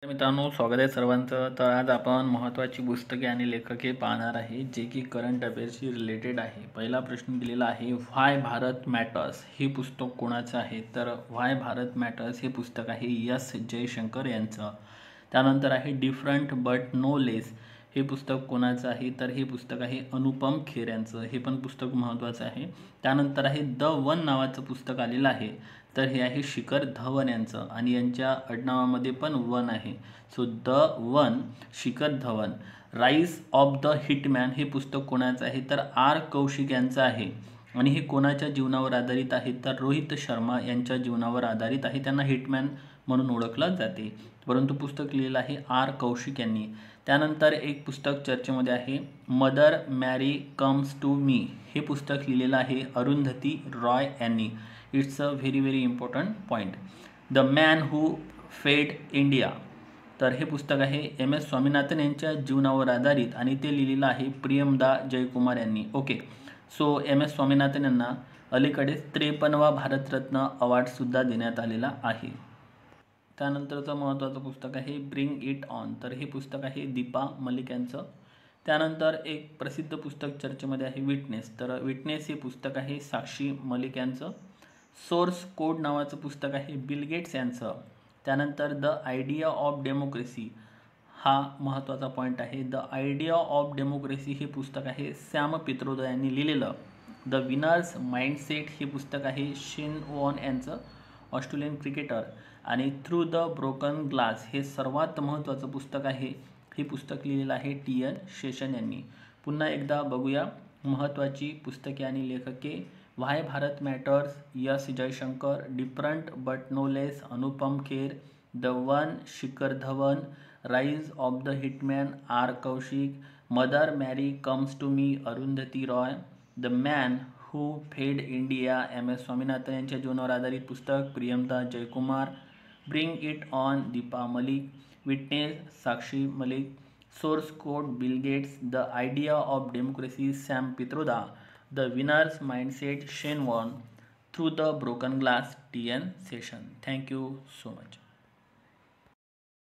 मित्रांनो, स्वागत आहे सर्वांचं. तर आज आपण महत्त्वाची पुस्तके आणि लेखके पाहणार आहे जे की करंट अफेअर्सशी रिलेटेड आहे. पहिला प्रश्न दिलेला आहे, व्हाय भारत मॅटर्स हे पुस्तक कोणाचं आहे? तर व्हाय भारत मॅटर्स हे पुस्तक आहे एस जयशंकर यांचं. त्यानंतर आहे डिफरंट बट नो लेस हे पुस्तक कोणाचं आहे? तर हे पुस्तक आहे अनुपम खेर यांचं. हे पण पुस्तक महत्त्वाचं आहे. त्यानंतर आहे द वन नावाचं पुस्तक आलेलं आहे. तर हे आहे शिखर धवन यांचं आणि यांच्या आडनावामध्ये पण वन आहे. So the one Shikhar Dhawan. Rise of the hitman हे पुस्तक कोणाचं आहे? तर आर कौशिक यांचं आहे. आणि हे कोणाच्या जीवनावर आधारित आहे? तर रोहित शर्मा यांच्या जीवनावर आधारित आहे. त्यांना हिटमॅन म्हणून ओळखलं जाते, परंतु पुस्तक लिहिलं आहे आर कौशिक यांनी. त्यानंतर एक पुस्तक चर्चेमध्ये आहे, मदर मॅरी कम्स टू मी हे पुस्तक लिहिलेलं आहे अरुंधती रॉय यांनी. It's a very important point. The man who fed India, तर हे पुस्तक आहे एम एस स्वामीनाथन यांच्या जीवनावर आधारित आणि ते लिहिलेलं आहे प्रियमदा जयकुमार यांनी. Okay, so M S Swaminathan यांना अलीकडेच 53वा भारतरत्न अवॉर्डसुद्धा देण्यात आलेला आहे. त्यानंतरचं महत्त्वाचं पुस्तक आहे ब्रिंग इट ऑन, तर हे पुस्तक आहे दीपा मलिक यांचं. त्यानंतर एक प्रसिद्ध पुस्तक चर्चेमध्ये आहे विटनेस, तर विटनेस हे पुस्तक आहे साक्षी मलिक यांचं. सोर्स कोड नावाचं पुस्तक आहे बिल गेट्स यांचं. त्यानंतर द आयडिया ऑफ डेमोक्रेसी हा महत्त्वाचा पॉईंट आहे. द आयडिया ऑफ डेमोक्रेसी हे पुस्तक आहे सॅम पित्रोदा यांनी लिहिलेलं. द विनर्स माइंडसेट हे पुस्तक आहे शेन वॉन यांचं, ऑस्ट्रेलियन क्रिकेटर. आणि थ्रू द ब्रोकन ग्लास हे सर्वात महत्त्वाचं पुस्तक आहे. हे पुस्तक लिहिलेलं आहे टी.एन. शेषन यांनी. पुन्हा एकदा बघूया महत्त्वाची पुस्तके आणि लेखके. Why Bharat matters S Jaishankar, different but no less Anupam Kher, the one Shikhar Dhawan, rise of the hitman R Kaushik, mother Mary comes to me Arundhati Roy, the man who fed India M S Swaminathan यांच्या जीवनावर आधारित पुस्तक Priyambada Jayakumar, bring it on Deepa Malik, witness Sakshi Malik, source code Bill Gates, the idea of democracy Sam Pitroda, the winner's mindset Shane von, through the broken glass TN. Seshan. Thank you so much.